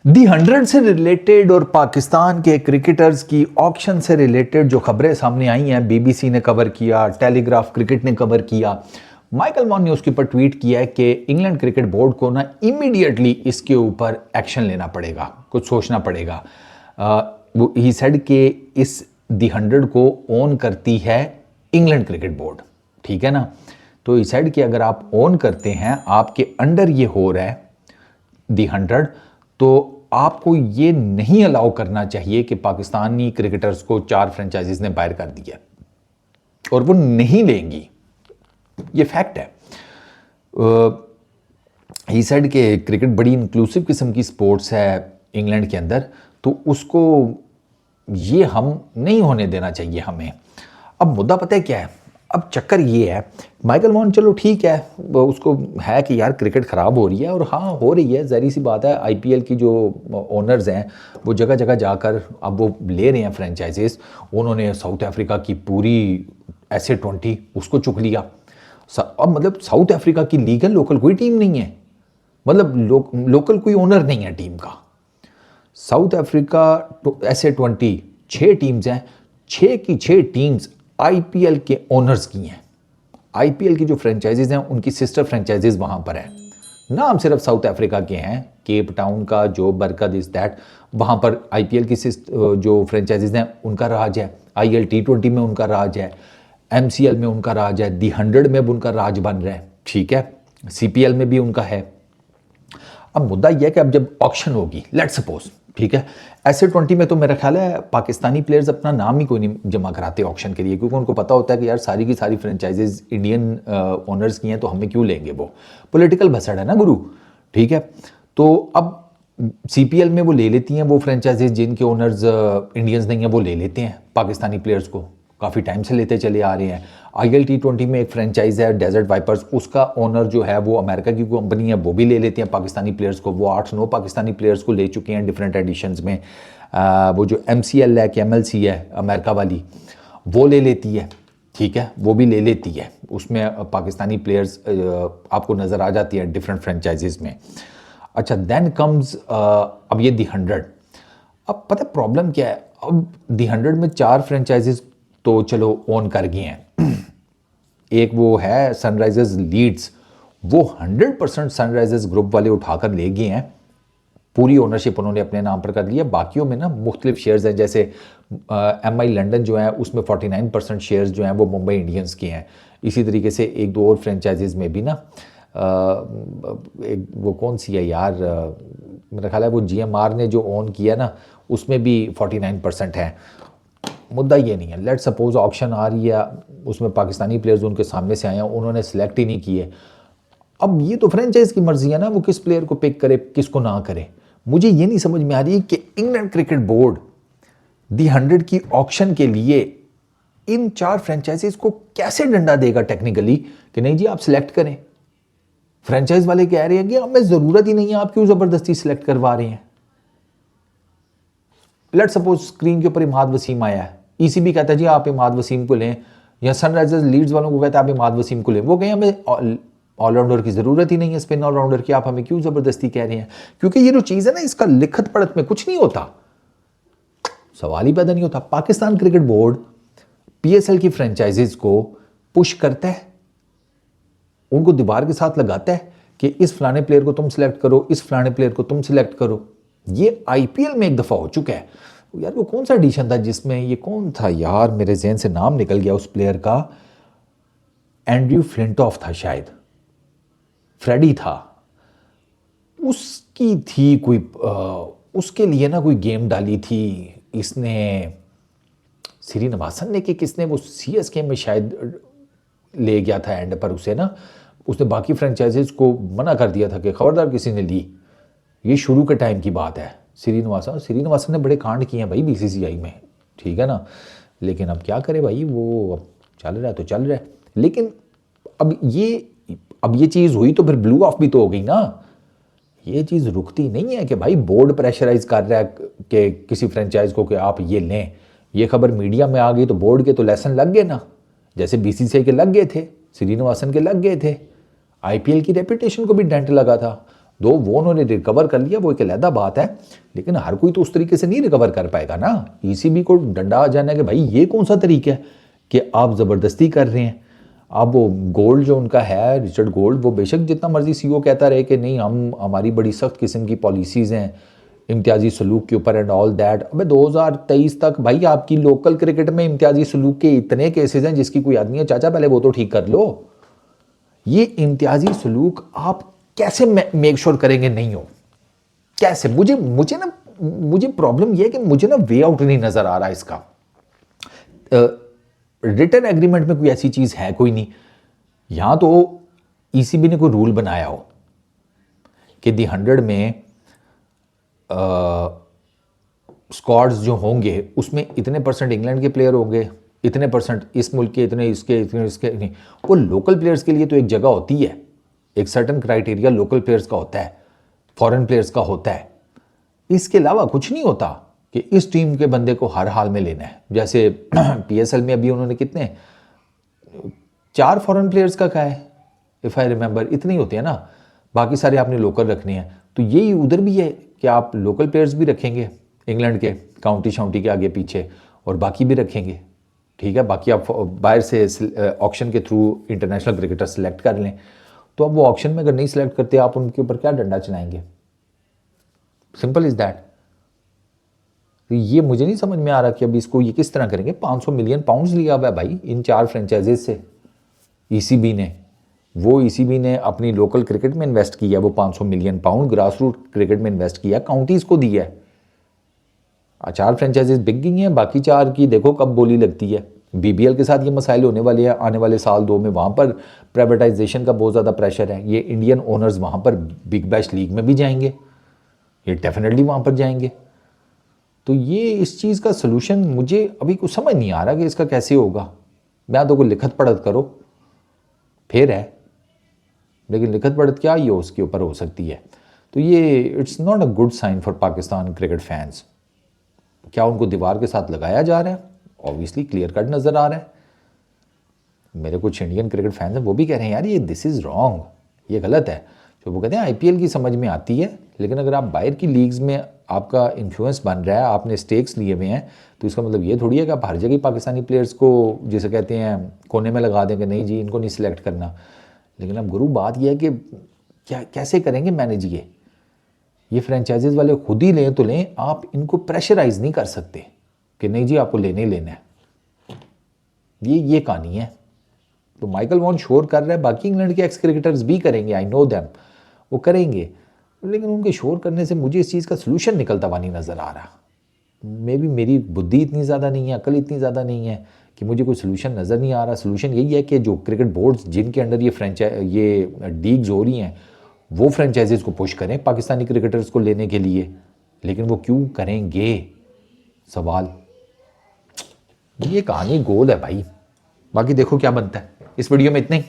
दी 100 से रिलेटेड और पाकिस्तान के क्रिकेटर्स की ऑक्शन से रिलेटेड जो खबरें सामने आई हैं, बीबीसी ने कवर किया, टेलीग्राफ क्रिकेट ने कवर किया, माइकल वॉन ने उसके ऊपर ट्वीट किया है कि इंग्लैंड क्रिकेट बोर्ड को ना इमीडिएटली इसके ऊपर एक्शन लेना पड़ेगा, कुछ सोचना पड़ेगा। वो ही सेड कि इस दी 100 को ओन करती है इंग्लैंड क्रिकेट बोर्ड, ठीक है ना। तो ही सेड कि अगर आप ओन करते हैं, आपके अंडर ये हो रहा है दी 100, तो आपको ये नहीं अलाउ करना चाहिए कि पाकिस्तानी क्रिकेटर्स को 4 फ्रेंचाइजीज ने बाहर कर दिया और वो नहीं लेंगी, ये फैक्ट है। ही सेड कि क्रिकेट बड़ी इंक्लूसिव किस्म की स्पोर्ट्स है इंग्लैंड के अंदर, तो उसको ये हम नहीं होने देना चाहिए हमें। अब मुद्दा पता है क्या है, अब चक्कर ये है, माइकल वॉन चलो ठीक है, उसको है कि यार क्रिकेट ख़राब हो रही है, और हाँ हो रही है, ज़ाहिर सी बात है। आईपीएल की जो ओनर्स हैं वो जगह जगह जाकर अब वो ले रहे हैं फ्रेंचाइजीज। उन्होंने साउथ अफ्रीका की पूरी SA-20 उसको चुक लिया। अब मतलब साउथ अफ्रीका की लीगल लोकल कोई टीम नहीं है, मतलब लोकल कोई ओनर नहीं है टीम का। साउथ अफ्रीका SA-20 6 टीम्स हैं, 6 की 6 टीम्स आईपीएल के ओनर्स की हैं। आईपीएल की जो फ्रेंचाइजीज हैं उनकी सिस्टर फ्रेंचाइजीज वहां पर है। नाम सिर्फ साउथ अफ्रीका के हैं, केप टाउन का जो बरकत इज दैट, वहां पर आईपीएल की जो फ्रेंचाइजीज हैं उनका राज है। IL T20 में उनका राज है, MCL में उनका राज है, दी 100 में भी उनका राज बन रहा है, ठीक है, CPL में भी उनका है। अब मुद्दा यह है कि अब जब ऑक्शन होगी, लेट्स सपोज, ठीक है, SA-20 में तो मेरा ख्याल है पाकिस्तानी प्लेयर्स अपना नाम ही कोई नहीं जमा कराते ऑक्शन के लिए, क्योंकि उनको पता होता है कि यार सारी की सारी फ्रेंचाइजीज इंडियन ओनर्स की हैं, तो हमें क्यों लेंगे, वो पॉलिटिकल भसड़ है ना गुरु, ठीक है। तो अब CPL में वो ले लेती हैं वो फ्रेंचाइजीज जिनके ओनर्स इंडियंस नहीं हैं, वो ले लेते हैं पाकिस्तानी प्लेयर्स को, काफ़ी टाइम से लेते चले आ रहे हैं। IL T20 में एक फ्रेंचाइज है डेजर्ट वाइपर्स, उसका ओनर जो है वो अमेरिका की कंपनी है, वो भी ले लेते हैं पाकिस्तानी प्लेयर्स को। वो 8-9 पाकिस्तानी प्लेयर्स को ले चुके हैं डिफरेंट एडिशंस में। वो जो MCL है कि MLC है अमेरिका वाली, वो ले लेती है, ठीक है, वो भी ले लेती है। उसमें पाकिस्तानी प्लेयर्स आपको नज़र आ जाती है डिफरेंट फ्रेंचाइजीज में। अच्छा, देन कम्स अब ये दी 100। अब पता प्रॉब्लम क्या है, अब दी 100 में 4 फ्रेंचाइजीज तो चलो ओन कर गए हैं। एक वो है सनराइजर्स लीड्स, वो 100% सनराइजर्स ग्रुप वाले उठाकर ले गए हैं, पूरी ओनरशिप उन्होंने अपने नाम पर कर लिया। बाकियों में ना मुख्तलिफ शेयर्स हैं, जैसे MI लंदन जो है उसमें 49% शेयर्स जो हैं वो मुंबई इंडियंस के हैं। इसी तरीके से एक दो और फ्रेंचाइजीज में भी ना एक वो कौन सी है यार, मेरा ख्याल है वो GMR ने जो ओन किया ना, उसमें भी 49% है। मुद्दा ये नहीं है, लेट सपोज ऑप्शन आ रही है, उसमें पाकिस्तानी प्लेयर्स उनके सामने से आए हैं, उन्होंने सेलेक्ट ही नहीं किए। अब ये तो फ्रेंचाइज की मर्जी है ना, वो किस प्लेयर को पिक करे किसको ना करे। मुझे ये नहीं समझ में आ रही कि इंग्लैंड क्रिकेट बोर्ड दी 100 की ऑक्शन के लिए इन 4 फ्रेंचाइजीज को कैसे डंडा देगा टेक्निकली कि नहीं जी आप सिलेक्ट करें। फ्रेंचाइज वाले कह रहे हैं कि हमें जरूरत ही नहीं है, आप क्यों जबरदस्ती सिलेक्ट करवा रहे हैं। लेट सपोज स्क्रीन के ऊपर इमाद वसीम आया है, ECB कहता है जी आप इमाद वसीम को लें, या सनराइजर्स लीड्स वालों को कहता है आप इमाद वसीम को लें। वो कहें हमें ऑलराउंडर की जरूरत ही नहीं है, स्पिन ऑलराउंडर की, आप हमें क्यों जबरदस्ती कह रहे हैं। क्योंकि ये जो चीज है ना, इसका लिखत पढ़त में कुछ नहीं होता, सवाल ही पैदा नहीं होता। पाकिस्तान क्रिकेट बोर्ड PSL की फ्रेंचाइजीज को पुश करता है, उनको दीवार के साथ लगाता है कि इस फलाने प्लेयर को तुम सिलेक्ट करो, इस फलाने प्लेयर को तुम सिलेक्ट करो। ये IPL में एक दफा हो चुका है यार। वो कौन सा एडिशन था जिसमें ये कौन था यार, मेरे जहन से नाम निकल गया उस प्लेयर का, एंड्रयू फ्लिंटॉफ था शायद, फ्रेडी था, उसकी थी कोई उसके लिए ना कोई गेम डाली थी इसने, श्रीनिवासन ने कि किसने, वो CSK में शायद ले गया था एंड पर उसे ना, उसने बाकी फ्रेंचाइजीज को मना कर दिया था कि खबरदार किसी ने ली। ये शुरू के टाइम की बात है। श्रीनिवासन ने बड़े कांड किए हैं भाई BCCI में, ठीक है ना, लेकिन अब क्या करे भाई, वो अब चल रहा है तो चल रहा है। लेकिन अब ये चीज़ हुई तो फिर ब्लू ऑफ भी तो हो गई ना। ये चीज़ रुकती नहीं है कि भाई बोर्ड प्रेशराइज कर रहा है कि किसी फ्रेंचाइज को कि आप ये लें। ये खबर मीडिया में आ गई तो बोर्ड के तो लेसन लग गए ना, जैसे BCCI के लग गए थे, श्रीनिवासन के लग गए थे, IPL की रेपुटेशन को भी डेंट लगा था। दो वो उन्होंने रिकवर कर लिया, वो एक अलहदा बात है, लेकिन हर कोई तो उस तरीके से नहीं रिकवर कर पाएगा ना। ईसीबी को डंडा आ जाना कि भाई ये कौन सा तरीका है कि आप ज़बरदस्ती कर रहे हैं। अब वो गोल्ड जो उनका है, रिचर्ड गोल्ड, वो बेशक जितना मर्जी सीईओ कहता रहे कि नहीं हमारी बड़ी सख्त किस्म की पॉलिसीज़ हैं इम्तियाजी सलूक के ऊपर एंड ऑल दैट। अबे 2023 तक भाई आपकी लोकल क्रिकेट में इम्तियाजी सलूक के इतने केसेस हैं जिसकी कोई आदमी है, चाचा पहले वो तो ठीक कर लो। ये इम्तियाजी सलूक आप कैसे मेक श्योर करेंगे नहीं हो, कैसे? मुझे प्रॉब्लम ये है कि मुझे ना वे आउट नहीं नजर आ रहा इसका। रिटर्न एग्रीमेंट में कोई ऐसी चीज है कोई नहीं। यहां तो ईसीबी ने कोई रूल बनाया हो कि दी 100 में स्क्वाड्स जो होंगे उसमें इतने परसेंट इंग्लैंड के प्लेयर होंगे, इतने परसेंट इस मुल्क के, इतने इसके, इतने इसके नहीं। वो लोकल प्लेयर्स के लिए तो एक जगह होती है, एक सर्टन क्राइटेरिया लोकल प्लेयर्स का होता है, फॉरेन प्लेयर्स का होता है। इसके अलावा कुछ नहीं होता कि इस टीम के बंदे को हर हाल में लेना है। जैसे पीएसएल में अभी उन्होंने कितने 4 फॉरेन प्लेयर्स का कहा है, इफ आई रिमेंबर, इतनी होती है ना, बाकी सारे आपने लोकल रखने हैं। तो यही उधर भी है कि आप लोकल प्लेयर्स भी रखेंगे इंग्लैंड के, काउंटी शाउंटी के आगे पीछे, और बाकी भी रखेंगे, ठीक है। बाकी आप बाहर से ऑक्शन के थ्रू इंटरनेशनल क्रिकेटर सेलेक्ट कर लें। तो अब वो ऑक्शन में अगर नहीं सेलेक्ट करते, आप उनके ऊपर क्या डंडा चलाएंगे? Simple is that. तो ये मुझे नहीं समझ में आ रहा कि अब इसको ये किस तरह करेंगे। 500 मिलियन पाउंड्स लिया हुआ है भाई इन 4 फ्रेंचाइजेज से ईसीबी ने। वो ईसीबी ने अपनी लोकल क्रिकेट में इन्वेस्ट किया, वो 500 million pound grass root cricket में इन्वेस्ट किया, काउंटीज को दिया है। 4 फ्रेंचाइजेज बिक गई हैं, बाकी 4 की देखो कब बोली लगती है। बीबीएल के साथ ये मसाइल होने वाले हैं आने वाले साल 2 में, वहाँ पर प्राइवेटाइजेशन का बहुत ज़्यादा प्रेशर है। ये इंडियन ओनर्स वहाँ पर बिग बैश लीग में भी जाएंगे, ये डेफिनेटली वहाँ पर जाएंगे। तो ये इस चीज़ का सलूशन मुझे अभी कुछ समझ नहीं आ रहा कि इसका कैसे होगा। मैं तो कोई लिखत पढ़त करो फिर है, लेकिन लिखत पढ़त क्या ये उसके ऊपर हो सकती है। तो ये it's not a good sign for Pakistan cricket fans. क्या उनको दीवार के साथ लगाया जा रहा है? ऑब्वियसली क्लियर कट नज़र आ रहा है। मेरे कुछ इंडियन क्रिकेट फैंस हैं, वो भी कह रहे हैं यार ये दिस इज़ रॉन्ग, ये गलत है। जो वो कहते हैं आईपीएल की समझ में आती है, लेकिन अगर आप बाहर की लीग्स में आपका इन्फ्लुएंस बन रहा है, आपने स्टेक्स लिए हुए हैं, तो इसका मतलब ये थोड़ी है कि आप हर जगह पाकिस्तानी प्लेयर्स को जिसे कहते हैं कोने में लगा दें कि नहीं जी इनको नहीं सिलेक्ट करना। लेकिन अब गुरु बात यह है कि क्या कैसे करेंगे मैनेज ये फ्रेंचाइजीज वाले खुद ही लें तो लें, आप इनको प्रेशराइज नहीं कर सकते कि नहीं जी आपको लेने ही लेना है। ये कहानी है। तो माइकल वॉन शोर कर रहा है, बाकी इंग्लैंड के एक्स क्रिकेटर्स भी करेंगे, आई नो दैम, वो करेंगे, लेकिन उनके शोर करने से मुझे इस चीज़ का सलूशन निकलता हुआ नहीं नज़र आ रहा। मे भी मेरी बुद्धि इतनी ज़्यादा नहीं है, अकल इतनी ज़्यादा नहीं है कि मुझे कोई सलूशन नज़र नहीं आ रहा। सलूशन यही है कि जो क्रिकेट बोर्ड्स जिनके अंडर ये लीग्स हो रही हैं, वो फ्रेंचाइजीज़ को पुश करें पाकिस्तानी क्रिकेटर्स को लेने के लिए। लेकिन वो क्यों करेंगे? सवाल ये कहानी गोल है भाई। बाकी देखो क्या बनता है। इस वीडियो में इतना ही।